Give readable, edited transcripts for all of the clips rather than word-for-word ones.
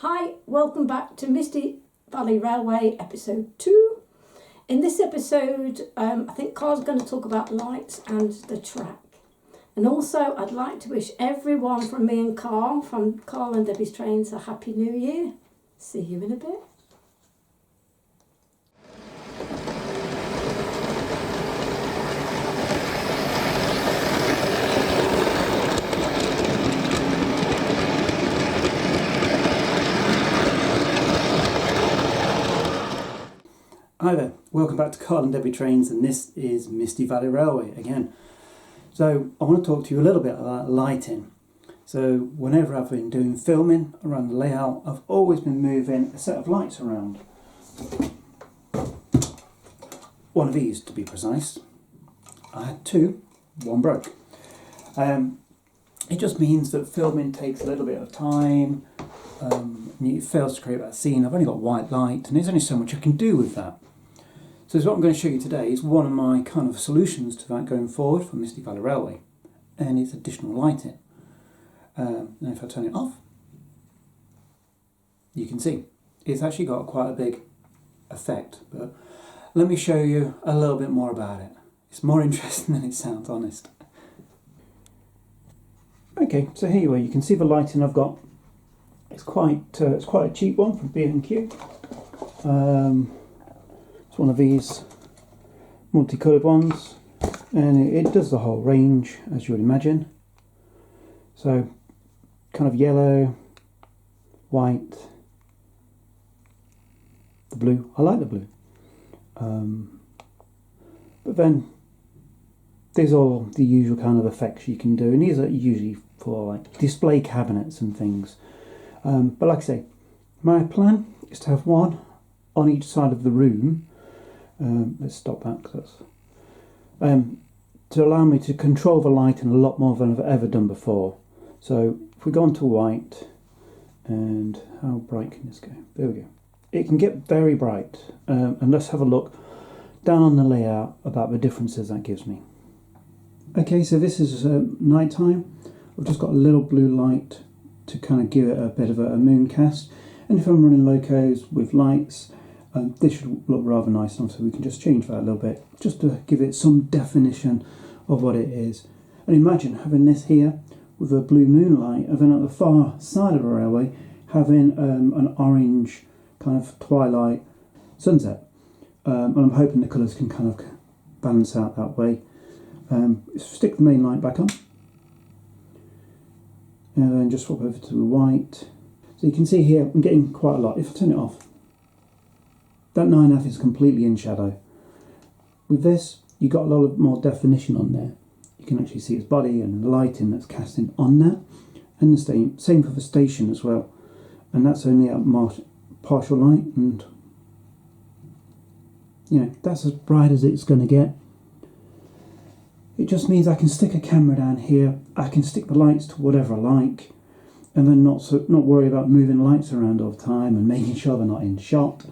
Hi, welcome back to Misty Valley Railway episode 2. In this episode, I think Carl's going to talk about lights and the track. And also, I'd like to wish everyone from me and Carl, from Carl and Debbie's Trains, a Happy New Year. See you in a bit. Hi there, welcome back to Carl and Debbie Trains, and this is Misty Valley Railway again. So I want to talk to you a little bit about lighting. So whenever I've been doing filming around the layout, I've always been moving a set of lights around. One of these to be precise. I had two, one broke. It just means that filming takes a little bit of time. It fails to create that scene. I've only got white light and there's only so much I can do with that. So what I'm going to show you today is one of my kind of solutions to that going forward for Misty Valley Railway, and it's additional lighting. And if I turn it off, you can see it's actually got quite a big effect, but let me show you a little bit more about it. It's more interesting than it sounds, honest. Okay, so here you are. You can see the lighting I've got. It's quite a cheap one from B&Q. It's one of these multicoloured ones, and it does the whole range, as you would imagine. So, kind of yellow, white, the blue. I like the blue. But then there's all the usual kind of effects you can do, and these are usually for like display cabinets and things. But like I say, my plan is to have one on each side of the room. Let's stop that, cause that's, to allow me to control the lighting a lot more than I've ever done before. So if we go on to white, and how bright can this go? There we go. It can get very bright, and let's have a look down on the layout about the differences that gives me. Okay, so this is night time. I've just got a little blue light to kind of give it a bit of a moon cast, and if I'm running locos with lights, this should look rather nice, and so we can just change that a little bit just to give it some definition of what it is. And imagine having this here with a blue moonlight, and then at the far side of the railway having an orange kind of twilight sunset, and I'm hoping the colours can kind of balance out that way. Stick the main light back on, and then just swap over to the white. So you can see here I'm getting quite a lot. If I turn it off, that 9F is completely in shadow. With this, you got a lot of more definition on there. You can actually see its body and the lighting that's casting on there, and the same for the station as well. And that's only at partial light, and you know, that's as bright as it's going to get. It just means I can stick a camera down here, I can stick the lights to whatever I like, and then not worry about moving lights around all the time and making sure they're not in shot.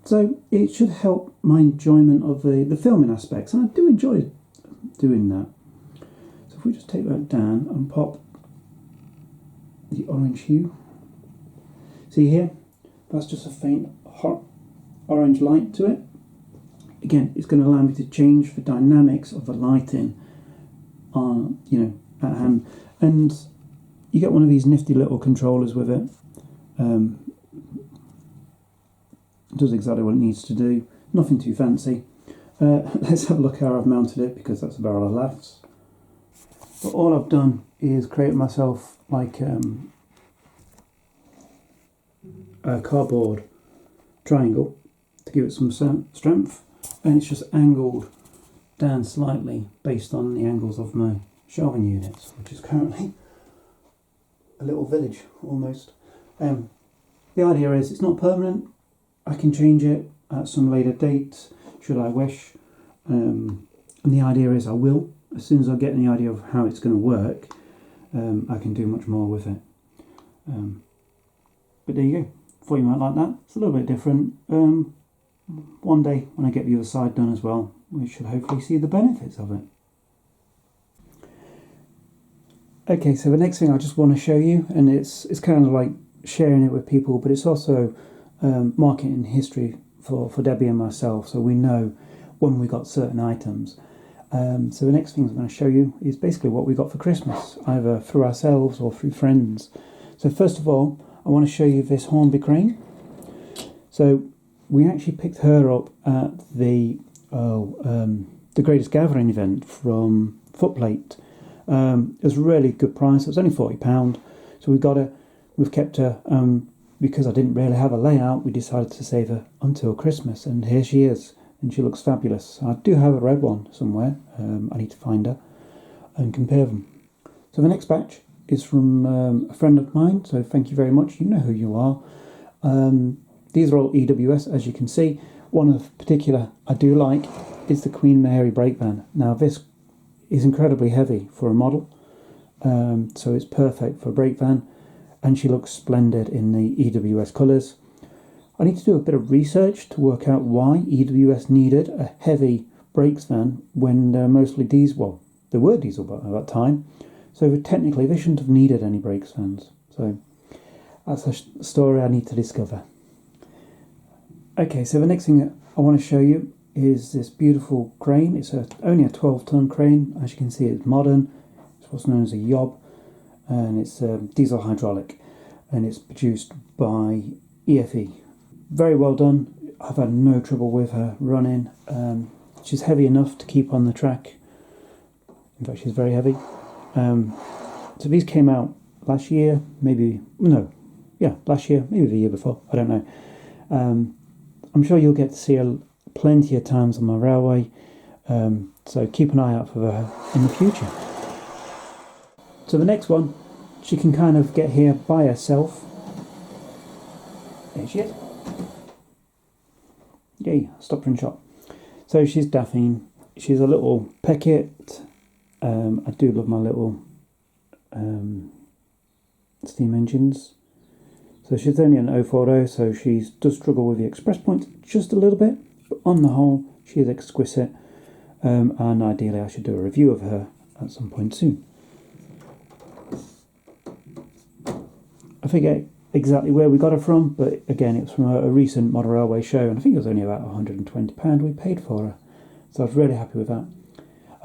So it should help my enjoyment of the filming aspects, and I do enjoy doing that. So if we just take that down and pop the orange hue, see here, that's just a faint hot orange light to it. Again, it's going to allow me to change the dynamics of the lighting on, at hand. And you get one of these nifty little controllers with it. It does exactly what it needs to do. Nothing too fancy. Let's have a look how I've mounted it, because that's a barrel of laughs. But all I've done is create myself like a cardboard triangle to give it some strength, and it's just angled down slightly based on the angles of my shelving units, which is currently a little village almost. The idea is it's not permanent. I can change it at some later date should I wish, and the idea is I will, as soon as I get any idea of how it's going to work, I can do much more with it. But there you go. Thought you might like that. It's a little bit different. One day when I get the other side done as well, we should hopefully see the benefits of it. Okay, so the next thing I just want to show you, and it's kind of like sharing it with people, but it's also marketing history for Debbie and myself, so we know when we got certain items. So the next thing I'm going to show you is basically what we got for Christmas, either through ourselves or through friends. So first of all, I want to show you this Hornby crane. So we actually picked her up at the Greatest Gathering event from Footplate. It was a really good price. It was only £40. So we got her. We've kept her. Because I didn't really have a layout, we decided to save her until Christmas, and here she is, and she looks fabulous. I do have a red one somewhere. I need to find her and compare them. So the next batch is from a friend of mine, so thank you very much. You know who you are. These are all EWS, as you can see. One of particular I do like is the Queen Mary brake van. Now this is incredibly heavy for a model, so it's perfect for a brake van, and she looks splendid in the EWS colours. I need to do a bit of research to work out why EWS needed a heavy brakes van when they're mostly diesel. Well, they were diesel at that time, so technically they shouldn't have needed any brakes vans. So that's a story I need to discover. Okay, so the next thing I want to show you is this beautiful crane. It's only a 12-ton crane. As you can see, it's modern. It's what's known as a yob, and it's diesel hydraulic, and it's produced by EFE. Very well done. I've had no trouble with her running. She's heavy enough to keep on the track. In fact, she's very heavy. So these came out last year, last year, maybe the year before, I don't know. I'm sure you'll get to see her plenty of times on my railway, so keep an eye out for her in the future. So the next one, she can kind of get here by herself. There she is. Yay, stop and shop. So she's Daphne. She's a little Peckett. I do love my little steam engines. So she's only an 040, so she does struggle with the express points just a little bit, but on the whole, she is exquisite, and ideally I should do a review of her at some point soon. I forget exactly where we got her from, but again, it was from a recent Model Railway show, and I think it was only about £120 we paid for her, so I was really happy with that.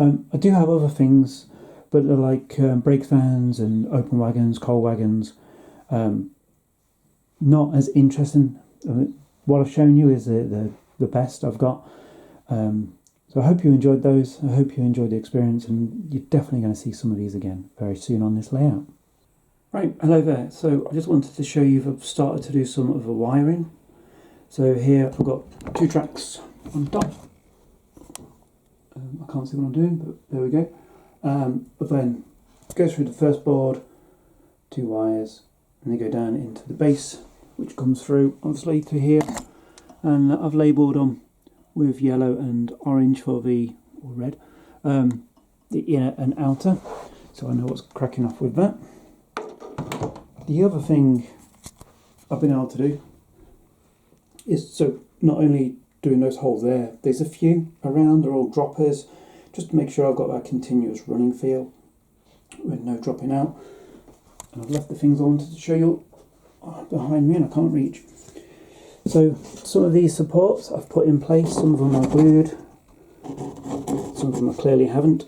I do have other things, but they're like brakes vans and open wagons, coal wagons. Not as interesting. What I've shown you is the best I've got. So I hope you enjoyed those. I hope you enjoyed the experience, and you're definitely going to see some of these again very soon on this layout. Right, hello there. So I just wanted to show you I've started to do some of the wiring. So here I've got 2 tracks on top. I can't see what I'm doing, but there we go. But then go through the first board, 2 wires, and they go down into the base, which comes through obviously to here. And I've labelled them with yellow and orange or red, the inner and outer, so I know what's cracking off with that. The other thing I've been able to do is, so not only doing those holes there's a few around, they're all droppers, just to make sure I've got that continuous running feel with no dropping out. And I've left the things I wanted to show you behind me and I can't reach. So some of these supports I've put in place, some of them are glued, some of them I clearly haven't,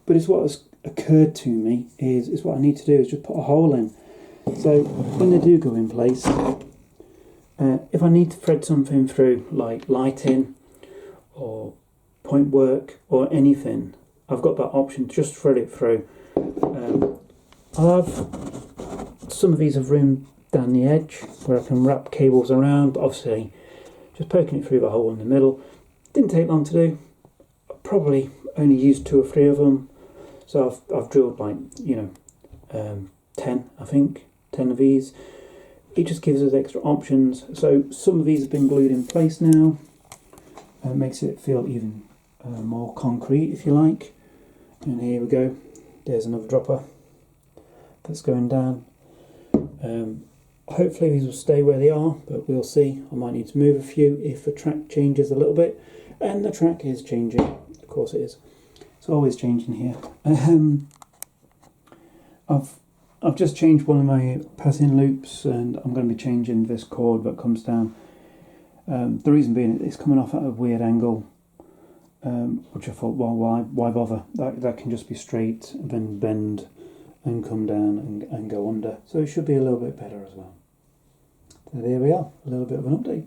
but it's what has occurred to me is what I need to do is just put a hole in. So when they do go in place, if I need to thread something through, like lighting or point work or anything, I've got that option to just thread it through. Some of these have room down the edge where I can wrap cables around, but obviously just poking it through the hole in the middle didn't take long to do. I probably only used 2 or 3 of them, so I've drilled like 10, I think 10 of these. It just gives us extra options. So some of these have been glued in place now, makes it feel even more concrete if you like. And here we go, there's another dropper that's going down. Hopefully these will stay where they are, but we'll see. I might need to move a few if the track changes a little bit, and the track is changing, of course it is. It's always changing here. I've I've just changed one of my pass-in loops, and I'm going to be changing this cord that comes down. The reason being, it's coming off at a weird angle, which I thought, well, why bother? That can just be straight, and then bend and come down and go under. So it should be a little bit better as well. So there we are, a little bit of an update.